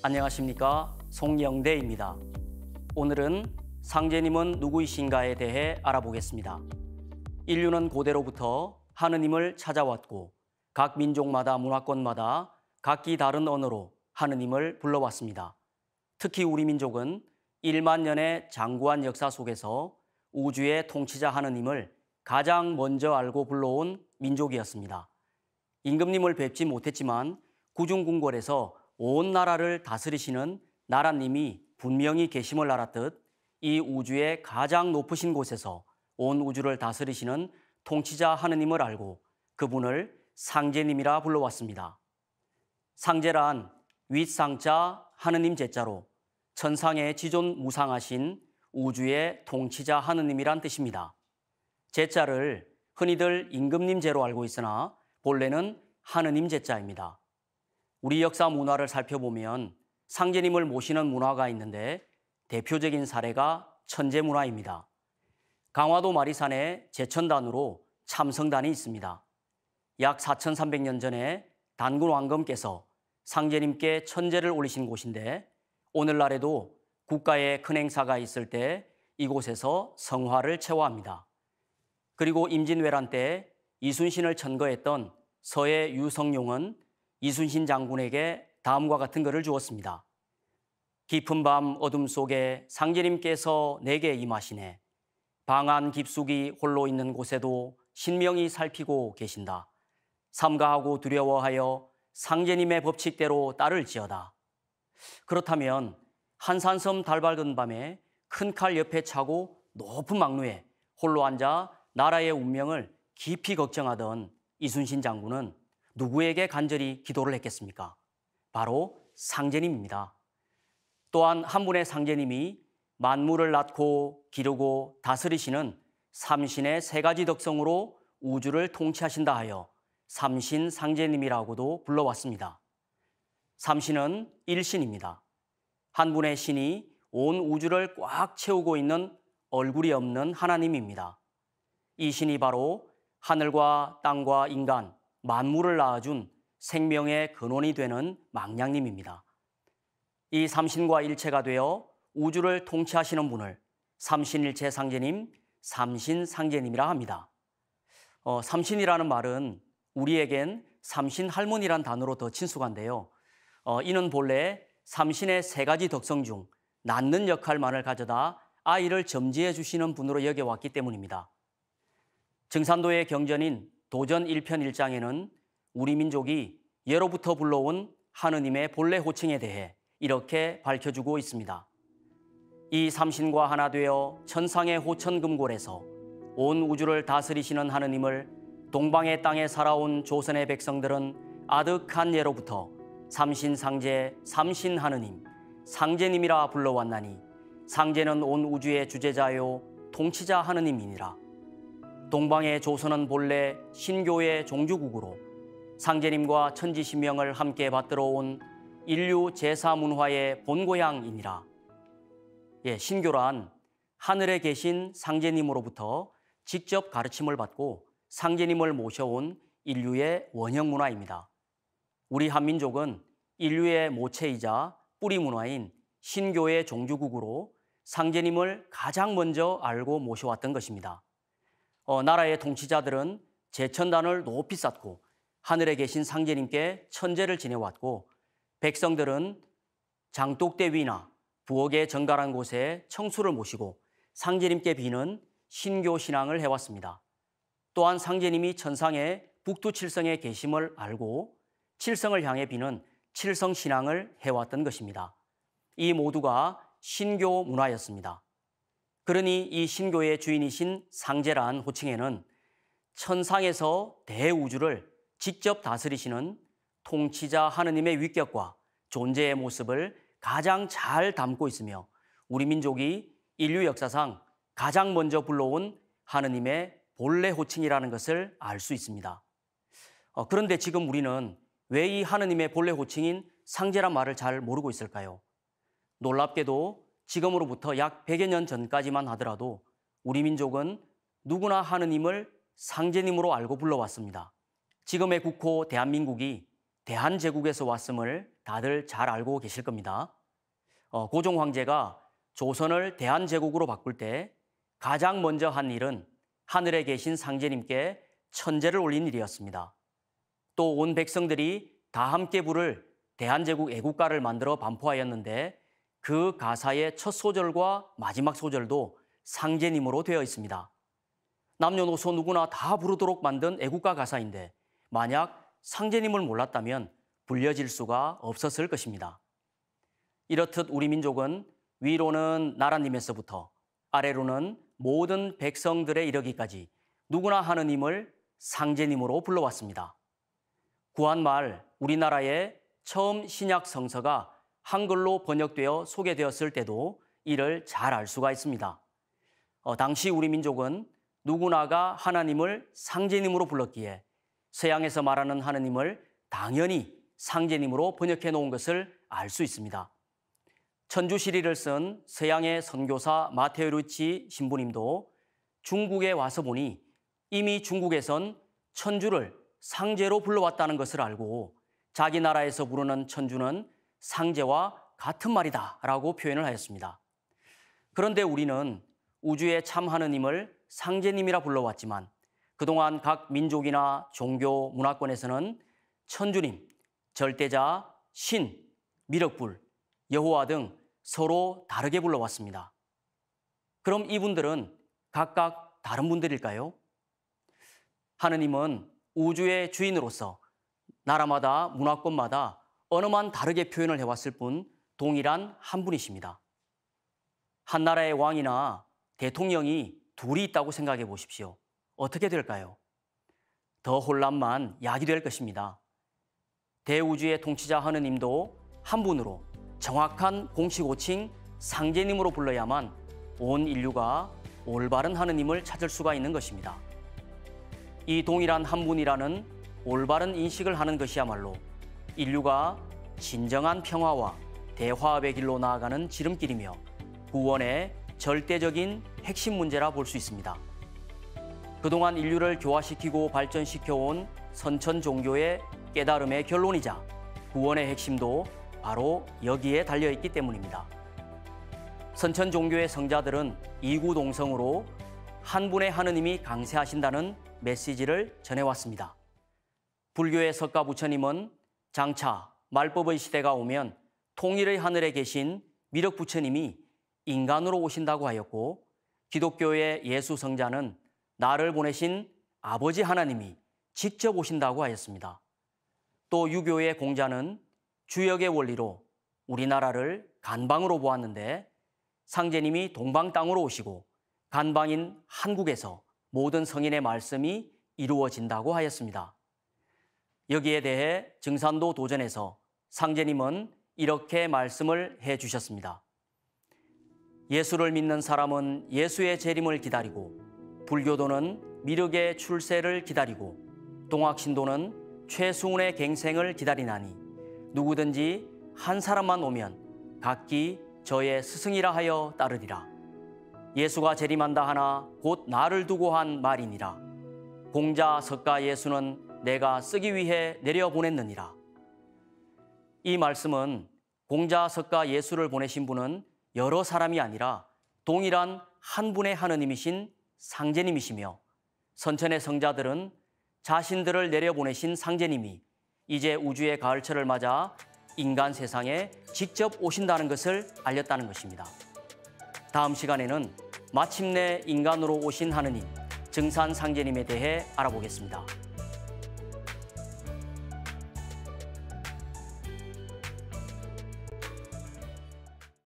안녕하십니까, 송영대입니다. 오늘은 상제님은 누구이신가에 대해 알아보겠습니다. 인류는 고대로부터 하느님을 찾아왔고 각 민족마다 문화권마다 각기 다른 언어로 하느님을 불러왔습니다. 특히 우리 민족은 1만 년의 장구한 역사 속에서 우주의 통치자 하느님을 가장 먼저 알고 불러온 민족이었습니다. 임금님을 뵙지 못했지만 구중궁궐에서 온 나라를 다스리시는 나라님이 분명히 계심을 알았듯 이 우주의 가장 높으신 곳에서 온 우주를 다스리시는 통치자 하느님을 알고 그분을 상제님이라 불러왔습니다. 상제란 윗상자 하느님 제자로 천상의 지존무상하신 우주의 통치자 하느님이란 뜻입니다. 제자를 흔히들 임금님제로 알고 있으나 본래는 하느님 제자입니다. 우리 역사 문화를 살펴보면 상제님을 모시는 문화가 있는데 대표적인 사례가 천제 문화입니다. 강화도 마리산에 제천단으로 참성단이 있습니다. 약 4300년 전에 단군 왕검께서 상제님께 천제를 올리신 곳인데 오늘날에도 국가의 큰 행사가 있을 때 이곳에서 성화를 체화합니다. 그리고 임진왜란 때 이순신을 천거했던 서해 유성룡은 이순신 장군에게 다음과 같은 글을 주었습니다. 깊은 밤 어둠 속에 상제님께서 내게 임하시네. 방안 깊숙이 홀로 있는 곳에도 신명히 살피고 계신다. 삼가하고 두려워하여 상제님의 법칙대로 따를지어다. 그렇다면 한산섬 달밝은 밤에 큰 칼 옆에 차고 높은 망루에 홀로 앉아 나라의 운명을 깊이 걱정하던 이순신 장군은 누구에게 간절히 기도를 했겠습니까? 바로 상제님입니다. 또한 한 분의 상제님이 만물을 낳고 기르고 다스리시는 삼신의 세 가지 덕성으로 우주를 통치하신다 하여 삼신상제님이라고도 불러왔습니다. 삼신은 일신입니다. 한 분의 신이 온 우주를 꽉 채우고 있는 얼굴이 없는 하나님입니다. 이 신이 바로 하늘과 땅과 인간, 만물을 낳아준 생명의 근원이 되는 망량님입니다. 이 삼신과 일체가 되어 우주를 통치하시는 분을 삼신일체 상제님, 삼신상제님이라 합니다. 삼신이라는 말은 우리에겐 삼신할머니란 단어로 더 친숙한데요. 이는 본래 삼신의 세 가지 덕성 중 낳는 역할만을 가져다 아이를 점지해 주시는 분으로 여겨왔기 때문입니다. 증산도의 경전인 도전 1편 1장에는 우리 민족이 예로부터 불러온 하느님의 본래 호칭에 대해 이렇게 밝혀주고 있습니다. 이 삼신과 하나 되어 천상의 호천금골에서 온 우주를 다스리시는 하느님을 동방의 땅에 살아온 조선의 백성들은 아득한 예로부터 삼신상제, 삼신하느님, 상제님이라 불러왔나니 상제는 온 우주의 주제자요 통치자 하느님이니라. 동방의 조선은 본래 신교의 종주국으로 상제님과 천지신명을 함께 받들어 온 인류 제사문화의 본고향이니라. 신교란 하늘에 계신 상제님으로부터 직접 가르침을 받고 상제님을 모셔온 인류의 원형문화입니다. 우리 한민족은 인류의 모체이자 뿌리 문화인 신교의 종주국으로 상제님을 가장 먼저 알고 모셔왔던 것입니다. 나라의 통치자들은 제천단을 높이 쌓고 하늘에 계신 상제님께 천제를 지내왔고 백성들은 장독대 위나 부엌의 정갈한 곳에 청수를 모시고 상제님께 비는 신교 신앙을 해왔습니다. 또한 상제님이 천상의 북두칠성에 계심을 알고 칠성을 향해 비는 칠성신앙을 해왔던 것입니다. 이 모두가 신교 문화였습니다. 그러니 이 신교의 주인이신 상제란 호칭에는 천상에서 대우주를 직접 다스리시는 통치자 하느님의 위격과 존재의 모습을 가장 잘 담고 있으며 우리 민족이 인류 역사상 가장 먼저 불러온 하느님의 본래 호칭이라는 것을 알 수 있습니다. 그런데 지금 우리는 왜 이 하느님의 본래 호칭인 상제란 말을 잘 모르고 있을까요? 놀랍게도 지금으로부터 약 100여 년 전까지만 하더라도 우리 민족은 누구나 하느님을 상제님으로 알고 불러왔습니다. 지금의 국호 대한민국이 대한제국에서 왔음을 다들 잘 알고 계실 겁니다. 고종 황제가 조선을 대한제국으로 바꿀 때 가장 먼저 한 일은 하늘에 계신 상제님께 천제를 올린 일이었습니다. 또 온 백성들이 다 함께 부를 대한제국 애국가를 만들어 반포하였는데 그 가사의 첫 소절과 마지막 소절도 상제님으로 되어 있습니다. 남녀노소 누구나 다 부르도록 만든 애국가 가사인데 만약 상제님을 몰랐다면 불려질 수가 없었을 것입니다. 이렇듯 우리 민족은 위로는 나라님에서부터 아래로는 모든 백성들에 이르기까지 누구나 하느님을 상제님으로 불러왔습니다. 구한말 우리나라의 처음 신약 성서가 한글로 번역되어 소개되었을 때도 이를 잘 알 수가 있습니다. 당시 우리 민족은 누구나가 하나님을 상제님으로 불렀기에 서양에서 말하는 하느님을 당연히 상제님으로 번역해 놓은 것을 알 수 있습니다. 천주시리를 쓴 서양의 선교사 마테오 루치 신부님도 중국에 와서 보니 이미 중국에선 천주를 상제로 불러왔다는 것을 알고 자기 나라에서 부르는 천주는 상제와 같은 말이다 라고 표현을 하였습니다. 그런데 우리는 우주의 참 하느님을 상제님이라 불러왔지만 그동안 각 민족이나 종교, 문화권에서는 천주님, 절대자, 신, 미륵불, 여호와 등 서로 다르게 불러왔습니다. 그럼 이분들은 각각 다른 분들일까요? 하느님은 우주의 주인으로서 나라마다 문화권마다 언어만 다르게 표현을 해왔을 뿐 동일한 한 분이십니다. 한 나라의 왕이나 대통령이 둘이 있다고 생각해 보십시오. 어떻게 될까요? 더 혼란만 야기될 것입니다. 대우주의 통치자 하느님도 한 분으로 정확한 공식 호칭 상제님으로 불러야만 온 인류가 올바른 하느님을 찾을 수가 있는 것입니다. 이 동일한 한 분이라는 올바른 인식을 하는 것이야말로 인류가 진정한 평화와 대화합의 길로 나아가는 지름길이며 구원의 절대적인 핵심 문제라 볼 수 있습니다. 그동안 인류를 교화시키고 발전시켜온 선천 종교의 깨달음의 결론이자 구원의 핵심도 바로 여기에 달려있기 때문입니다. 선천 종교의 성자들은 이구동성으로 한 분의 하느님이 강세하신다는 메시지를 전해왔습니다. 불교의 석가 부처님은 장차 말법의 시대가 오면 통일의 하늘에 계신 미륵 부처님이 인간으로 오신다고 하였고, 기독교의 예수 성자는 나를 보내신 아버지 하나님이 직접 오신다고 하였습니다. 또 유교의 공자는 주역의 원리로 우리나라를 간방으로 보았는데 상제님이 동방 땅으로 오시고 간방인 한국에서 모든 성인의 말씀이 이루어진다고 하였습니다. 여기에 대해 증산도 도전에서 상제님은 이렇게 말씀을 해주셨습니다. 예수를 믿는 사람은 예수의 재림을 기다리고, 불교도는 미륵의 출세를 기다리고, 동학신도는 최승훈의 갱생을 기다리나니 누구든지 한 사람만 오면 각기 저의 스승이라 하여 따르리라. 예수가 재림한다 하나 곧 나를 두고 한 말이니라. 공자 석가 예수는 내가 쓰기 위해 내려보냈느니라. 이 말씀은 공자 석가 예수를 보내신 분은 여러 사람이 아니라 동일한 한 분의 하느님이신 상제님이시며, 선천의 성자들은 자신들을 내려보내신 상제님이 이제 우주의 가을철을 맞아 인간 세상에 직접 오신다는 것을 알렸다는 것입니다. 다음 시간에는 마침내 인간으로 오신 하느님, 증산 상제님에 대해 알아보겠습니다.